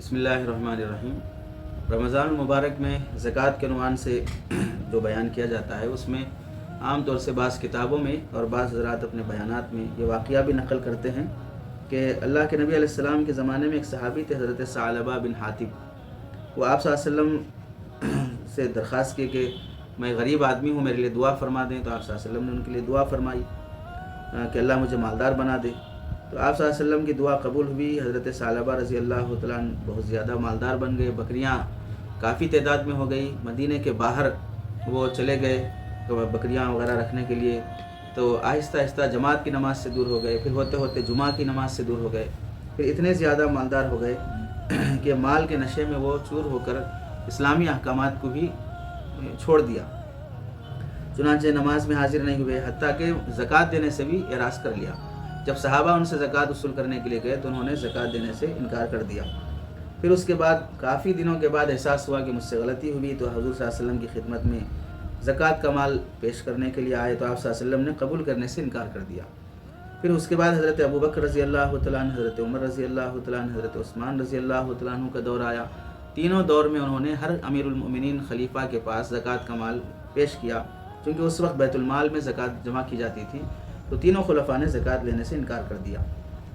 بسم اللہ الرحمن الرحیم۔ رمضان المبارک میں زکوٰۃ کے عنوان سے جو بیان کیا جاتا ہے اس میں عام طور سے بعض کتابوں میں اور بعض حضرات اپنے بیانات میں یہ واقعہ بھی نقل کرتے ہیں کہ اللہ کے نبی علیہ السلام کے زمانے میں ایک صحابی تھے حضرت ثعلبہ بن حاتب۔ وہ آپ صلی اللہ علیہ وسلم سے درخواست کی کہ میں غریب آدمی ہوں، میرے لیے دعا فرما دیں، تو آپ صلی اللہ علیہ وسلم نے ان کے لیے دعا فرمائی کہ اللہ مجھے مالدار بنا دے۔ تو آپ صلی اللہ علیہ وسلم کی دعا قبول ہوئی۔ حضرت ثعلبہ رضی اللہ تعالیٰ عنہ بہت زیادہ مالدار بن گئے، بکریاں کافی تعداد میں ہو گئی۔ مدینے کے باہر وہ چلے گئے بکریاں وغیرہ رکھنے کے لیے، تو آہستہ آہستہ جماعت کی نماز سے دور ہو گئے، پھر ہوتے ہوتے جمعہ کی نماز سے دور ہو گئے، پھر اتنے زیادہ مالدار ہو گئے کہ مال کے نشے میں وہ چور ہو کر اسلامی احکامات کو بھی چھوڑ دیا۔ چنانچہ نماز میں حاضر نہیں ہوئے، حتیٰ کہ زکوٰۃ دینے سے بھی اعراض کر لیا۔ جب صحابہ ان سے زکوٰۃ وصول کرنے کے لیے گئے تو انہوں نے زکوٰۃ دینے سے انکار کر دیا۔ پھر اس کے بعد کافی دنوں کے بعد احساس ہوا کہ مجھ سے غلطی ہوئی، تو حضور صلی اللہ علیہ وسلم کی خدمت میں زکوٰۃ کا مال پیش کرنے کے لیے آئے، تو آپ صلی اللہ علیہ وسلم نے قبول کرنے سے انکار کر دیا۔ پھر اس کے بعد حضرت ابوبکر رضی اللہ تعالیٰ عنہ، حضرت عمر رضی اللہ تعالیٰ عنہ، حضرت عثمان رضی اللہ تعالیٰ عنہ کا دور آیا۔ تینوں دور میں انہوں نے ہر امیر المؤمنین خلیفہ کے پاس زکوٰۃ کا مال پیش کیا، چونکہ اس وقت بیت المال میں زکوٰۃ جمع کی جاتی تھی، تو تینوں خلفاء نے زکوٰۃ لینے سے انکار کر دیا۔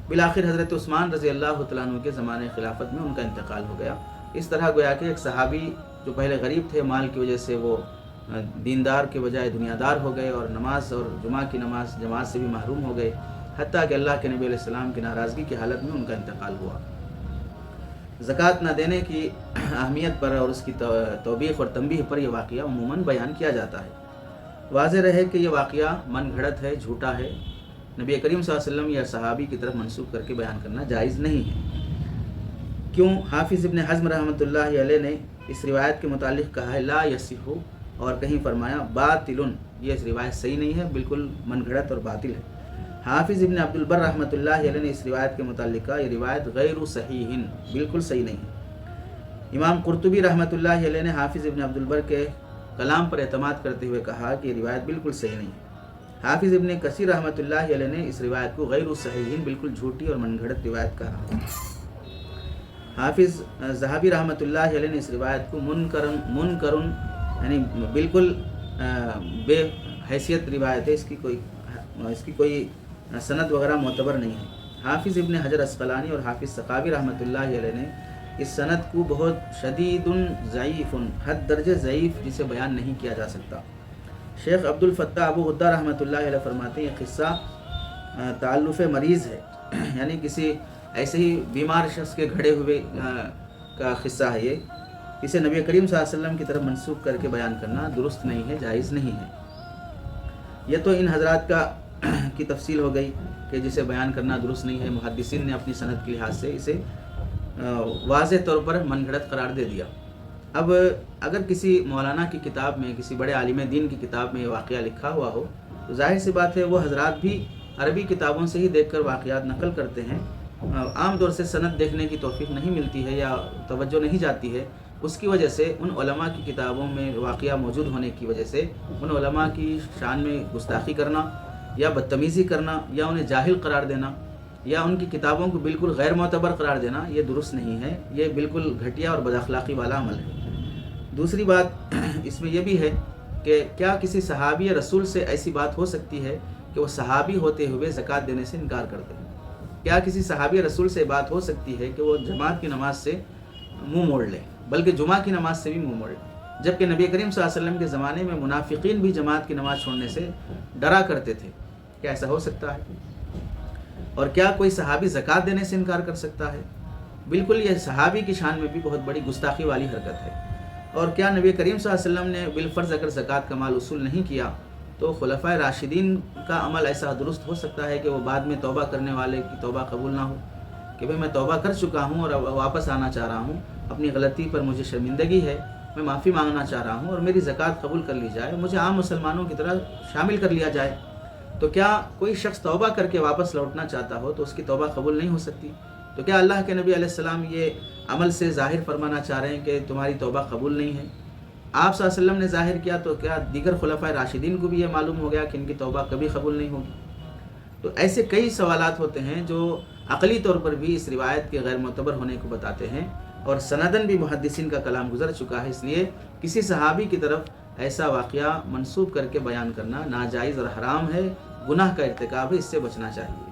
بالآخر حضرت عثمان رضی اللہ تعالیٰ عنہ کے زمانے خلافت میں ان کا انتقال ہو گیا۔ اس طرح گویا کہ ایک صحابی جو پہلے غریب تھے، مال کی وجہ سے وہ دیندار کے بجائے دنیا دار ہو گئے، اور نماز اور جمعہ کی نماز جماعت سے بھی محروم ہو گئے، حتیٰ کہ اللہ کے نبی علیہ السلام کی ناراضگی کی حالت میں ان کا انتقال ہوا۔ زکوٰۃ نہ دینے کی اہمیت پر اور اس کی توبیخ اور تنبیہ پر یہ واقعہ عموماً بیان کیا جاتا ہے۔ واضح رہے کہ یہ واقعہ من گھڑت ہے، جھوٹا ہے، نبی کریم صلی اللہ علیہ وسلم یا صحابی کی طرف منسوب کر کے بیان کرنا جائز نہیں ہے۔ کیوں؟ حافظ ابن حزم رحمۃ اللہ علیہ نے اس روایت کے متعلق کہا ہے لا یصح، اور کہیں فرمایا باطل، یہ اس روایت صحیح نہیں ہے، بالکل من گھڑت اور باطل ہے۔ حافظ ابن عبد البر رحمۃ اللہ علیہ نے اس روایت کے متعلق کہا یہ روایت غیر صحیح، بالکل صحیح نہیں ہے۔ امام قرطبی رحمۃ اللہ علیہ نے حافظ ابن عبد البر کے کلام پر اعتماد کرتے ہوئے کہا کہ یہ روایت بالکل صحیح نہیں ہے۔ حافظ ابن کثیر رحمۃ اللہ علیہ نے اس روایت کو غیر صحیح، بالکل جھوٹی اور من گھڑت روایت کہا۔ حافظ ذہبی رحمۃ اللہ علیہ نے اس روایت کو منکرن یعنی بالکل بے حیثیت روایت ہے، اس کی کوئی سند وغیرہ معتبر نہیں ہے۔ حافظ ابن حجر اسقلانی اور حافظ سقاوی رحمۃ اللہ علیہ نے اس سند کو بہت شدید ضعیف، حد درجے ضعیف، جسے بیان نہیں کیا جا سکتا۔ شیخ عبد الفتاح ابو غدہ رحمۃ اللہ علیہ فرماتے ہیں یہ قصہ تعلف مریض ہے، یعنی کسی ایسے ہی بیمار شخص کے گھڑے ہوئے کا قصہ ہے، یہ اسے نبی کریم صلی اللہ علیہ وسلم کی طرف منسوب کر کے بیان کرنا درست نہیں ہے، جائز نہیں ہے۔ یہ تو ان حضرات کی تفصیل ہو گئی کہ جسے بیان کرنا درست نہیں ہے، محدثین نے اپنی سند کے لحاظ سے اسے واضح طور پر من گھڑت قرار دے دیا۔ اب اگر کسی مولانا کی کتاب میں، کسی بڑے عالم دین کی کتاب میں یہ واقعہ لکھا ہوا ہو تو ظاہر سی بات ہے وہ حضرات بھی عربی کتابوں سے ہی دیکھ کر واقعات نقل کرتے ہیں۔ عام طور سے سند دیکھنے کی توفیق نہیں ملتی ہے یا توجہ نہیں جاتی ہے، اس کی وجہ سے ان علماء کی کتابوں میں واقعہ موجود ہونے کی وجہ سے ان علماء کی شان میں گستاخی کرنا یا بدتمیزی کرنا یا انہیں جاہل قرار دینا یا ان کی کتابوں کو بالکل غیر معتبر قرار دینا یہ درست نہیں ہے، یہ بالکل گھٹیا اور بد اخلاقی والا عمل ہے۔ دوسری بات اس میں یہ بھی ہے کہ کیا کسی صحابی رسول سے ایسی بات ہو سکتی ہے کہ وہ صحابی ہوتے ہوئے زکوٰۃ دینے سے انکار کرتے ہیں؟ کیا کسی صحابی رسول سے بات ہو سکتی ہے کہ وہ جماعت کی نماز سے منہ موڑ لیں، بلکہ جمعہ کی نماز سے بھی منہ موڑ لیں، جبکہ نبی کریم صلی اللہ علیہ وسلم کے زمانے میں منافقین بھی جماعت کی نماز چھوڑنے سے ڈرا کرتے تھے؟ کیا ایسا ہو سکتا ہے؟ اور کیا کوئی صحابی زکوٰۃ دینے سے انکار کر سکتا ہے؟ بالکل یہ صحابی کی شان میں بھی بہت بڑی گستاخی والی حرکت ہے۔ اور کیا نبی کریم صلی اللہ علیہ وسلم نے بالفرض اگر زکوٰۃ کا مال وصول نہیں کیا تو خلفائے راشدین کا عمل ایسا درست ہو سکتا ہے کہ وہ بعد میں توبہ کرنے والے کی توبہ قبول نہ ہو کہ بھئی میں توبہ کر چکا ہوں اور واپس آنا چاہ رہا ہوں، اپنی غلطی پر مجھے شرمندگی ہے، میں معافی مانگنا چاہ رہا ہوں اور میری زکوٰۃ قبول کر لی جائے، مجھے عام مسلمانوں کی طرح شامل کر لیا جائے؟ تو کیا کوئی شخص توبہ کر کے واپس لوٹنا چاہتا ہو تو اس کی توبہ قبول نہیں ہو سکتی؟ تو کیا اللہ کے نبی علیہ السلام یہ عمل سے ظاہر فرمانا چاہ رہے ہیں کہ تمہاری توبہ قبول نہیں ہے؟ آپ صلی اللہ علیہ وسلم نے ظاہر کیا تو کیا دیگر خلفائے راشدین کو بھی یہ معلوم ہو گیا کہ ان کی توبہ کبھی قبول نہیں ہوگی؟ تو ایسے کئی سوالات ہوتے ہیں جو عقلی طور پر بھی اس روایت کے غیر معتبر ہونے کو بتاتے ہیں، اور سندن بھی محدثین کا کلام گزر چکا ہے، اس لیے کسی صحابی کی طرف ایسا واقعہ منسوب کر کے بیان کرنا ناجائز اور حرام ہے، گناہ کا ارتکاب ہے، اس سے بچنا چاہیے۔